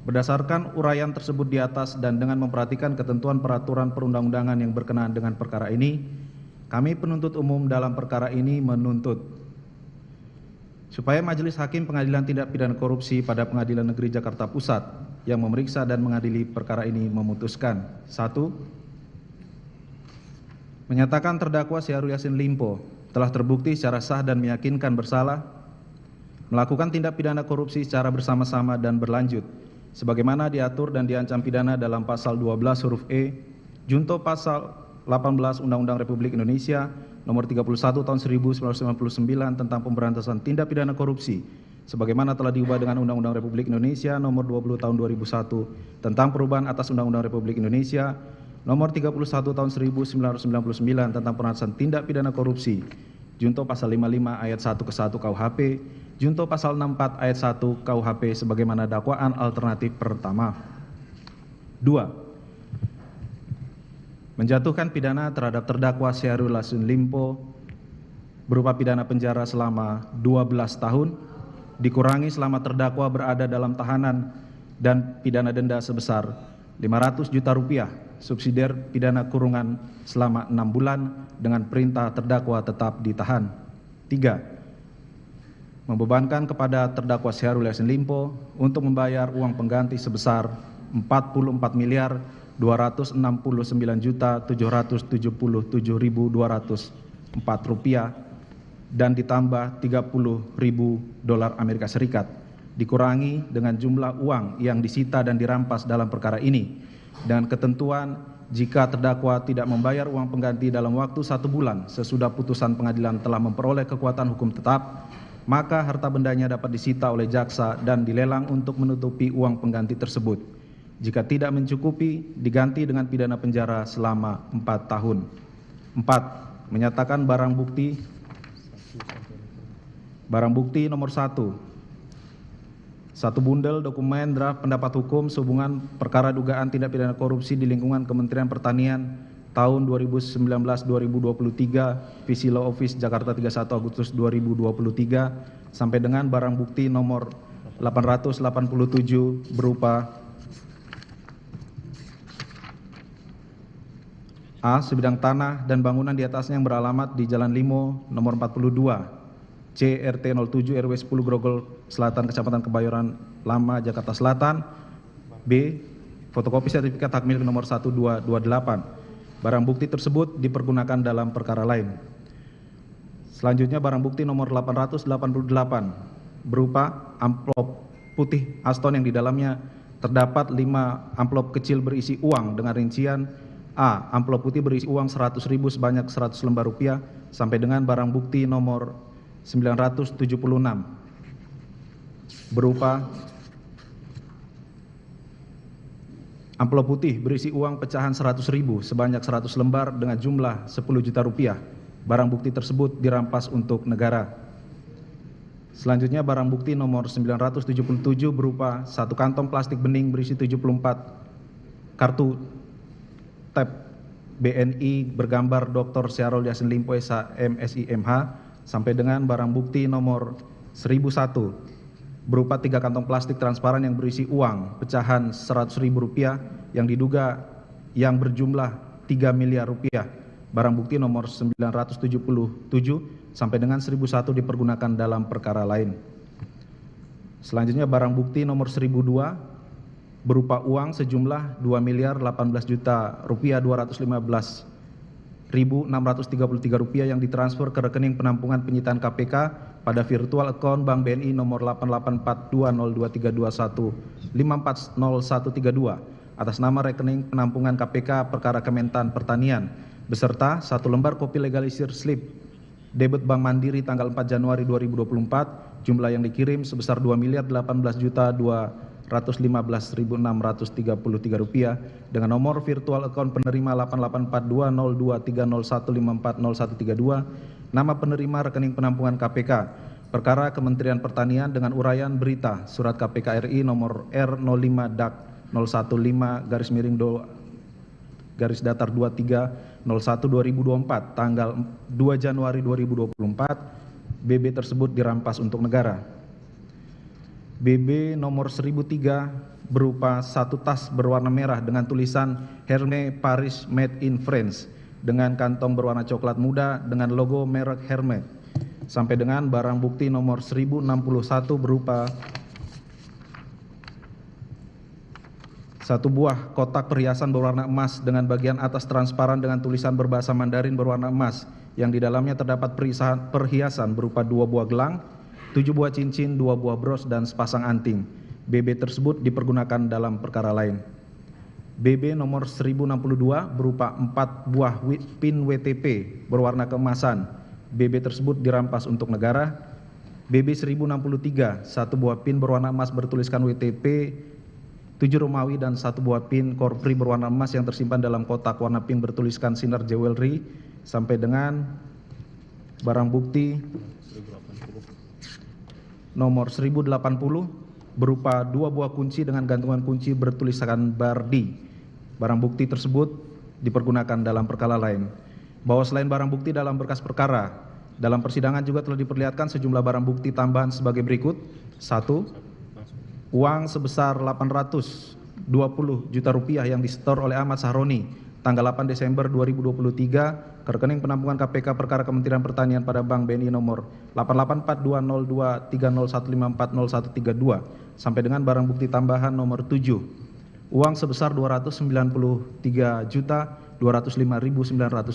Berdasarkan uraian tersebut di atas dan dengan memperhatikan ketentuan peraturan perundang-undangan yang berkenaan dengan perkara ini, kami penuntut umum dalam perkara ini menuntut supaya Majelis Hakim Pengadilan Tindak Pidana Korupsi pada Pengadilan Negeri Jakarta Pusat yang memeriksa dan mengadili perkara ini memutuskan: 1. Menyatakan terdakwa Syahrul Yassin Limpo telah terbukti secara sah dan meyakinkan bersalah melakukan tindak pidana korupsi secara bersama-sama dan berlanjut sebagaimana diatur dan diancam pidana dalam pasal 12 huruf E junto pasal 18 Undang-Undang Republik Indonesia nomor 31 tahun 1999 tentang pemberantasan tindak pidana korupsi sebagaimana telah diubah dengan Undang-Undang Republik Indonesia nomor 20 tahun 2001 tentang perubahan atas Undang-Undang Republik Indonesia nomor 31 tahun 1999 tentang pemberantasan tindak pidana korupsi junto pasal 55 ayat 1 ke 1 KUHP junto pasal 64 ayat 1 KUHP sebagaimana dakwaan alternatif pertama. 2. Menjatuhkan pidana terhadap terdakwa Syahrul Yassin Limpo berupa pidana penjara selama 12 tahun dikurangi selama terdakwa berada dalam tahanan dan pidana denda sebesar 500 juta rupiah subsidiar pidana kurungan selama 6 bulan dengan perintah terdakwa tetap ditahan. 3. Membebankan kepada terdakwa Syahrul Yassin Limpo untuk membayar uang pengganti sebesar 44.769.777.204 rupiah dan ditambah $30.000 Amerika Serikat dikurangi dengan jumlah uang yang disita dan dirampas dalam perkara ini dengan ketentuan jika terdakwa tidak membayar uang pengganti dalam waktu 1 bulan sesudah putusan pengadilan telah memperoleh kekuatan hukum tetap, maka harta bendanya dapat disita oleh jaksa dan dilelang untuk menutupi uang pengganti tersebut. Jika tidak mencukupi, diganti dengan pidana penjara selama 4 tahun. 4. Menyatakan barang bukti nomor 1. 1 bundel dokumen draft pendapat hukum sehubungan perkara dugaan tindak pidana korupsi di lingkungan Kementerian Pertanian tahun 2019-2023 Visi Law Office Jakarta 31 Agustus 2023 sampai dengan barang bukti nomor 887 berupa A. Sebidang tanah dan bangunan di atasnya yang beralamat di Jalan Limo nomor 42 CRT 07 RW 10 Grogol Selatan Kecamatan Kebayoran Lama Jakarta Selatan. B. Fotokopi sertifikat hak milik nomor 1228. Barang bukti tersebut dipergunakan dalam perkara lain. Selanjutnya barang bukti nomor 888 berupa amplop putih Aston yang di dalamnya terdapat 5 amplop kecil berisi uang dengan rincian A. Amplop putih berisi uang 100.000 sebanyak 100 lembar rupiah sampai dengan barang bukti nomor 976 berupa amplop putih berisi uang pecahan 100.000 sebanyak 100 lembar dengan jumlah 10 juta rupiah. Barang bukti tersebut dirampas untuk negara. Selanjutnya barang bukti nomor 977 berupa 1 kantong plastik bening berisi 74 kartu tab BNI bergambar Dr. Syahrul Yassin Limpo SH MSI MH sampai dengan barang bukti nomor 1001 berupa 3 kantong plastik transparan yang berisi uang pecahan 100.000 rupiah yang diduga yang berjumlah 3 miliar rupiah. Barang bukti nomor 977 sampai dengan 1001 dipergunakan dalam perkara lain. Selanjutnya barang bukti nomor 1002 berupa uang sejumlah 2.018.000.000 rupiah 215.633 rupiah yang ditransfer ke rekening penampungan penyitaan KPK pada virtual account Bank BNI nomor 8842023215403132 atas nama rekening penampungan KPK perkara Kementan Pertanian beserta 1 lembar kopi legalisir slip debit Bank Mandiri tanggal 4 Januari 2024 jumlah yang dikirim sebesar 2.018.215.633 rupiah dengan nomor virtual account penerima 8842023015403132 nama penerima rekening penampungan KPK perkara Kementerian Pertanian dengan uraian berita surat KPK RI nomor R05 DAK 015-23/23/01/2024 tanggal 2 Januari 2024 BB tersebut dirampas untuk negara. BB nomor 1003 berupa satu tas berwarna merah dengan tulisan Hermes Paris Made in France dengan kantong berwarna coklat muda dengan logo merek Hermes, sampai dengan barang bukti nomor 1061 berupa satu buah kotak perhiasan berwarna emas dengan bagian atas transparan dengan tulisan berbahasa Mandarin berwarna emas yang di dalamnya terdapat perhiasan berupa 2 buah gelang, 7 buah cincin, 2 buah bros, dan sepasang anting. BB tersebut dipergunakan dalam perkara lain. BB nomor 1062 berupa 4 buah pin WTP berwarna keemasan. BB tersebut dirampas untuk negara. BB 1063, 1 buah pin berwarna emas bertuliskan WTP 7 Romawi dan 1 buah pin korpri berwarna emas yang tersimpan dalam kotak warna pink bertuliskan Sinar Jewelry, sampai dengan barang bukti nomor 1080 berupa 2 buah kunci dengan gantungan kunci bertuliskan Bardi. Barang bukti tersebut dipergunakan dalam perkara lain. Bahwa selain barang bukti dalam berkas perkara, dalam persidangan juga telah diperlihatkan sejumlah barang bukti tambahan sebagai berikut. 1. Uang sebesar 820 juta rupiah yang disetor oleh Ahmad Sahroni tanggal 8 Desember 2023 ke rekening penampungan KPK perkara Kementerian Pertanian pada Bank BNI nomor 884202301540132 sampai dengan barang bukti tambahan nomor 7 uang sebesar 293.205.900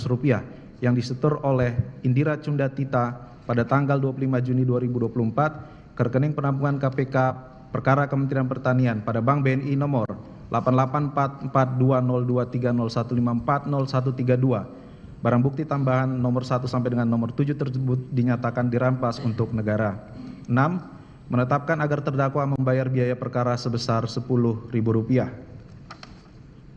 rupiah yang disetor oleh Indira Cundatita pada tanggal 25 Juni 2024 ke rekening penampungan KPK perkara Kementerian Pertanian pada Bank BNI nomor 884420301540132. Barang bukti tambahan nomor 1 sampai dengan nomor 7 tersebut dinyatakan dirampas untuk negara. 6. Menetapkan agar terdakwa membayar biaya perkara sebesar Rp10.000.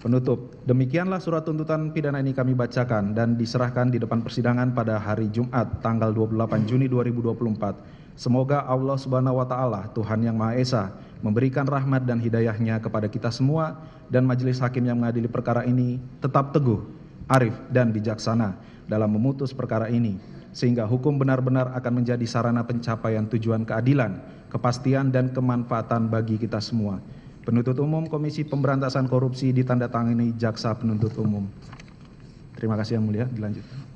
Penutup, demikianlah surat tuntutan pidana ini kami bacakan dan diserahkan di depan persidangan pada hari Jumat tanggal 28 Juni 2024. Semoga Allah Subhanahu wa Ta'ala, Tuhan yang Maha Esa, memberikan rahmat dan hidayahnya kepada kita semua dan majelis hakim yang mengadili perkara ini tetap teguh, arif dan bijaksana dalam memutus perkara ini, sehingga hukum benar-benar akan menjadi sarana pencapaian tujuan keadilan, kepastian dan kemanfaatan bagi kita semua. Penuntut Umum Komisi Pemberantasan Korupsi ditandatangani Jaksa Penuntut Umum. Terima kasih Yang Mulia, dilanjutkan.